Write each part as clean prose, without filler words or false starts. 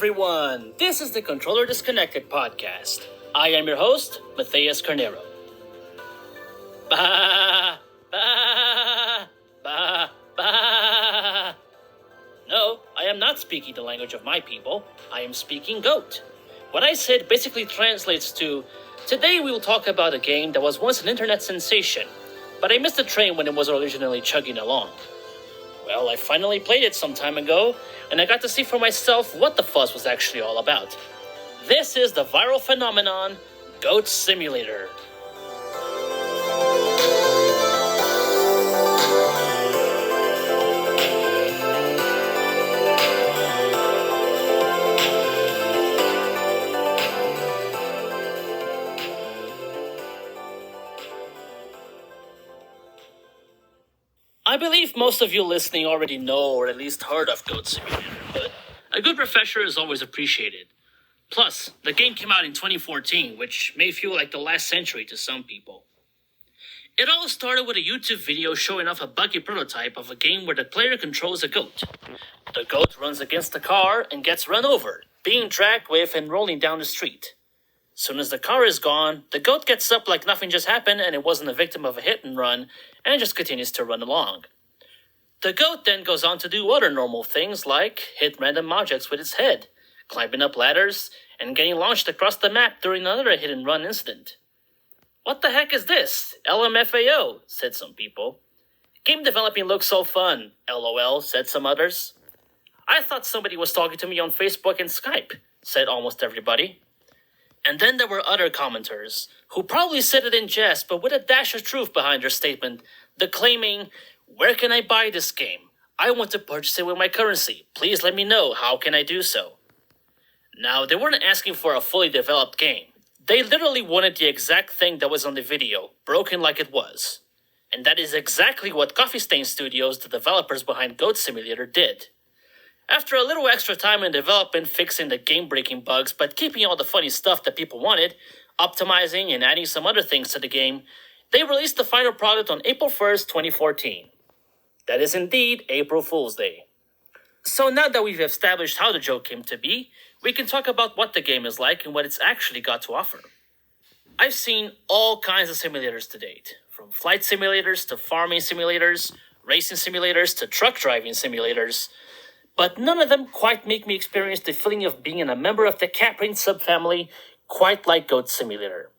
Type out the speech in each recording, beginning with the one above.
everyone. This is the Controller Disconnected podcast. I am your host, Matthias Carnero. Bah, bah, bah, bah. No, I am not speaking the language of my people. I am speaking GOAT. What I said basically translates to, today we will talk about a game that was once an internet sensation, but I missed the train when it was originally chugging along. Well, I finally played it some time ago, and I got to see for myself what the fuss was actually all about. This is the viral phenomenon, Goat Simulator. I believe most of you listening already know or at least heard of Goat Simulator, but a good refresher is always appreciated. Plus, the game came out in 2014, which may feel like the last century to some people. It all started with a YouTube video showing off a buggy prototype of a game where the player controls a goat. The goat runs against the car and gets run over, being dragged with and rolling down the street. Soon as the car is gone, the goat gets up like nothing just happened and it wasn't a victim of a hit and run, and just continues to run along. The goat then goes on to do other normal things like hit random objects with its head, climbing up ladders, and getting launched across the map during another hit and run incident. What the heck is this? LMFAO, said some people. Game developing looks so fun, LOL, said some others. I thought somebody was talking to me on Facebook and Skype, said almost everybody. And then there were other commenters, who probably said it in jest, but with a dash of truth behind their statement, declaiming, "Where can I buy this game? I want to purchase it with my currency. Please let me know, how can I do so?" Now, they weren't asking for a fully developed game. They literally wanted the exact thing that was on the video, broken like it was. And that is exactly what Coffee Stain Studios, the developers behind Goat Simulator, did. After a little extra time in development fixing the game-breaking bugs but keeping all the funny stuff that people wanted, optimizing and adding some other things to the game, they released the final product on April 1st, 2014. That is indeed April Fool's Day. So now that we've established how the joke came to be, we can talk about what the game is like and what it's actually got to offer. I've seen all kinds of simulators to date, from flight simulators to farming simulators, racing simulators to truck driving simulators, but none of them quite make me experience the feeling of being a member of the Caprine subfamily quite like Goat Simulator.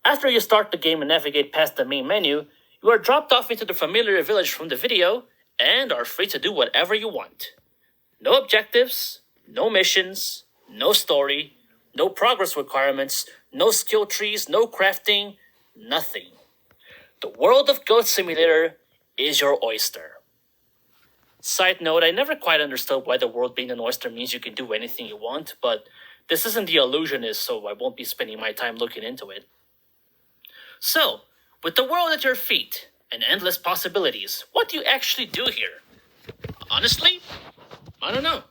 After you start the game and navigate past the main menu, you are dropped off into the familiar village from the video and are free to do whatever you want. No objectives, no missions, no story, no progress requirements, no skill trees, no crafting, nothing. The world of Goat Simulator is your oyster. Side note, I never quite understood why the world being an oyster means you can do anything you want, but this isn't The Illusionist, so I won't be spending my time looking into it. So, with the world at your feet and endless possibilities, what do you actually do here? Honestly, I don't know.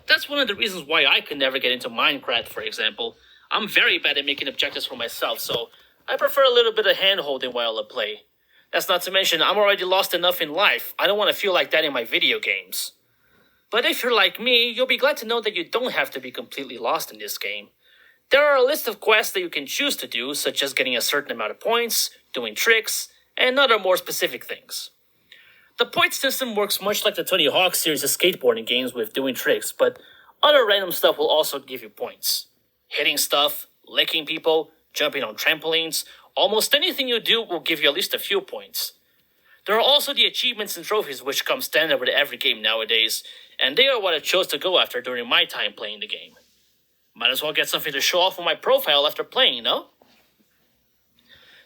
That's one of the reasons why I could never get into Minecraft, for example. I'm very bad at making objectives for myself, so I prefer a little bit of hand-holding while I play. That's not to mention, I'm already lost enough in life. I don't want to feel like that in my video games. But if you're like me, you'll be glad to know that you don't have to be completely lost in this game. There are a list of quests that you can choose to do, such as getting a certain amount of points, doing tricks, and other more specific things. The point system works much like the Tony Hawk series of skateboarding games with doing tricks, but other random stuff will also give you points. Hitting stuff, licking people, jumping on trampolines, almost anything you do will give you at least a few points. There are also the achievements and trophies which come standard with every game nowadays, and they are what I chose to go after during my time playing the game. Might as well get something to show off on my profile after playing, no?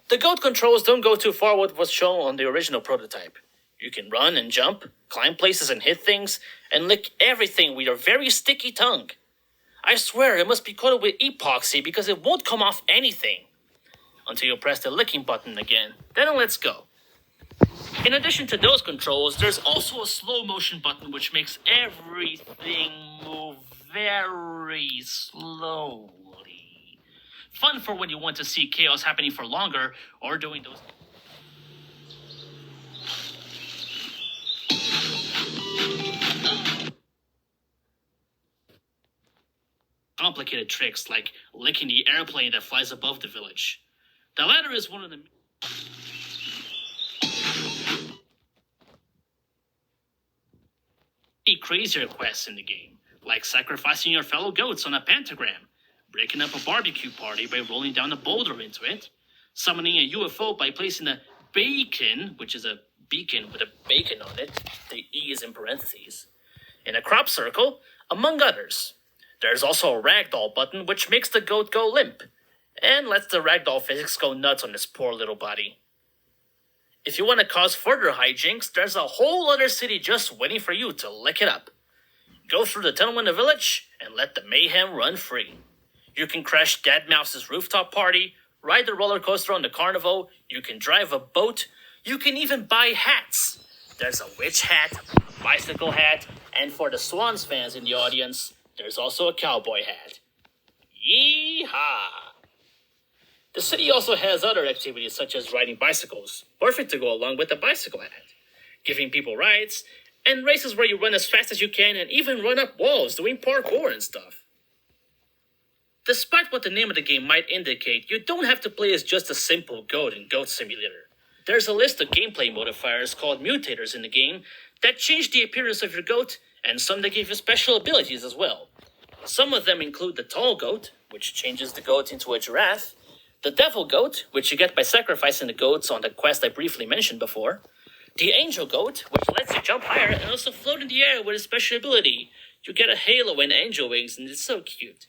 The goat controls don't go too far with what's shown on the original prototype. You can run and jump, climb places and hit things, and lick everything with your very sticky tongue. I swear it must be coated with epoxy because it won't come off anything. Until you press the licking button again, then let's go. In addition to those controls, there's also a slow motion button which makes everything move very slowly. Fun for when you want to see chaos happening for longer or doing those. complicated tricks like licking the airplane that flies above the village. The latter is one of the crazier quests in the game, like sacrificing your fellow goats on a pentagram, breaking up a barbecue party by rolling down a boulder into it, summoning a UFO by placing a bacon, which is a beacon with a bacon on it, the E is in parentheses, in a crop circle, among others. There's also a ragdoll button which makes the goat go limp, and lets the ragdoll physics go nuts on this poor little body. If you want to cause further hijinks, there's a whole other city just waiting for you to lick it up. Go through the tunnel in the village, and let the mayhem run free. You can crash Dead Mouse's rooftop party, ride the roller coaster on the carnival, you can drive a boat, you can even buy hats. There's a witch hat, a bicycle hat, and for the Swans fans in the audience, there's also a cowboy hat. Yee-haw! The city also has other activities such as riding bicycles, perfect to go along with the bicycle hat, giving people rides, and races where you run as fast as you can and even run up walls doing parkour and stuff. Despite what the name of the game might indicate, you don't have to play as just a simple goat in Goat Simulator. There's a list of gameplay modifiers called mutators in the game that change the appearance of your goat, and some that give you special abilities as well. Some of them include the tall goat, which changes the goat into a giraffe, the devil goat, which you get by sacrificing the goats on the quest I briefly mentioned before, the angel goat, which lets you jump higher and also float in the air with a special ability. You get a halo and angel wings, and it's so cute.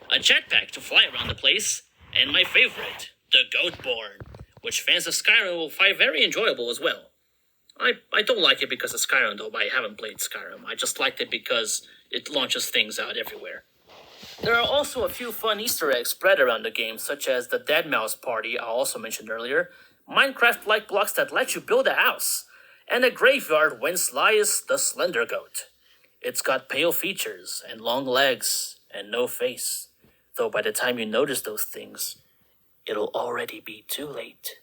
A jetpack to fly around the place, and my favorite, the Goatborn, which fans of Skyrim will find very enjoyable as well. I don't like it because of Skyrim though, I haven't played Skyrim. I just liked it because it launches things out everywhere. There are also a few fun Easter eggs spread around the game, such as the Dead Mouse party I also mentioned earlier, Minecraft-like blocks that let you build a house, and a graveyard whence lies the Slender Goat. It's got pale features and long legs and no face, though by the time you notice those things, it'll already be too late.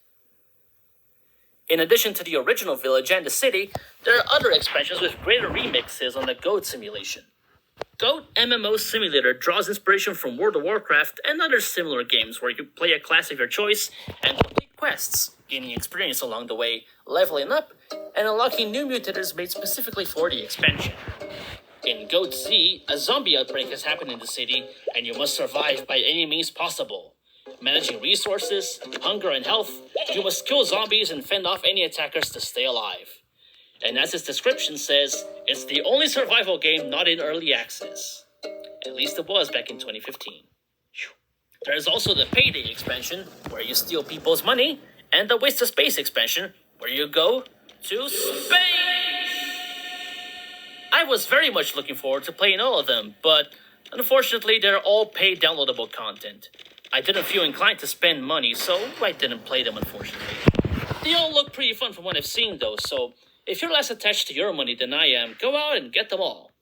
In addition to the original village and the city, there are other expansions with greater remixes on the Goat simulation. Goat MMO Simulator draws inspiration from World of Warcraft and other similar games where you play a class of your choice and complete quests, gaining experience along the way, leveling up, and unlocking new mutators made specifically for the expansion. In Goat Z, a zombie outbreak has happened in the city, and you must survive by any means possible. Managing resources, hunger, and health, you must kill zombies and fend off any attackers to stay alive. And as its description says, it's the only survival game not in early access. At least it was back in 2015. There's also the Payday expansion, where you steal people's money, and the Waste of Space expansion, where you go to space! I was very much looking forward to playing all of them, but unfortunately they're all paid downloadable content. I didn't feel inclined to spend money, so I didn't play them unfortunately. They all look pretty fun from what I've seen though, so if you're less attached to your money than I am, go out and get them all.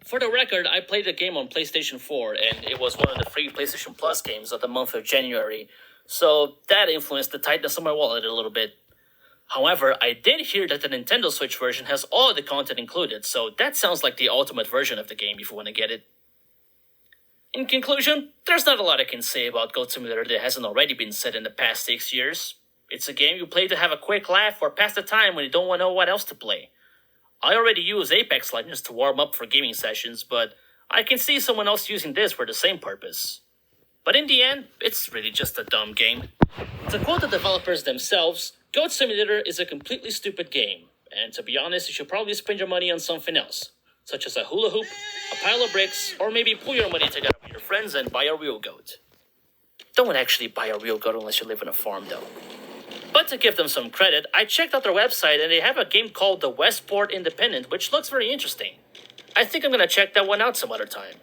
For the record, I played the game on PlayStation 4, and it was one of the free PlayStation Plus games of the month of January, so that influenced the tightness of my wallet a little bit. However, I did hear that the Nintendo Switch version has all the content included, so that sounds like the ultimate version of the game if you want to get it. In conclusion, there's not a lot I can say about Goat Simulator that hasn't already been said in the past 6 years. It's a game you play to have a quick laugh or pass the time when you don't want to know what else to play. I already use Apex Legends to warm up for gaming sessions, but I can see someone else using this for the same purpose. But in the end, it's really just a dumb game. To quote the developers themselves, Goat Simulator is a completely stupid game, and to be honest, you should probably spend your money on something else, such as a hula hoop, a pile of bricks, or maybe pool your money together with your friends and buy a real goat. Don't actually buy a real goat unless you live in a farm, though. But to give them some credit, I checked out their website and they have a game called the Westport Independent, which looks very interesting. I think I'm gonna check that one out some other time.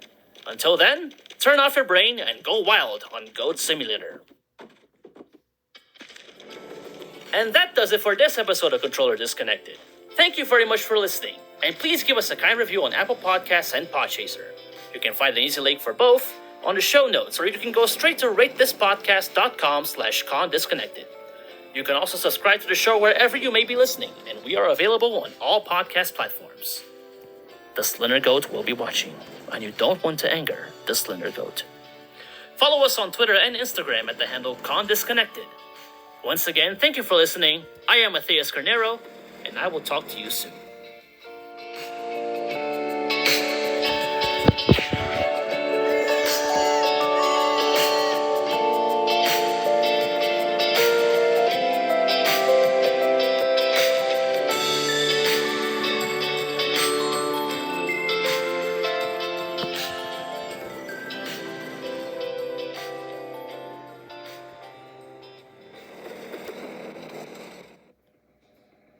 Until then, turn off your brain and go wild on Goat Simulator. And that does it for this episode of Controller Disconnected. Thank you very much for listening, and please give us a kind review on Apple Podcasts and Podchaser. You can find an easy link for both on the show notes, or you can go straight to ratethispodcast.com/condisconnected. You can also subscribe to the show wherever you may be listening, and we are available on all podcast platforms. the Slender Goat will be watching, and you don't want to anger the Slender Goat. Follow us on Twitter and Instagram at the handle ConDisconnected. Once again, thank you for listening. I am Matthias Carnero, and I will talk to you soon.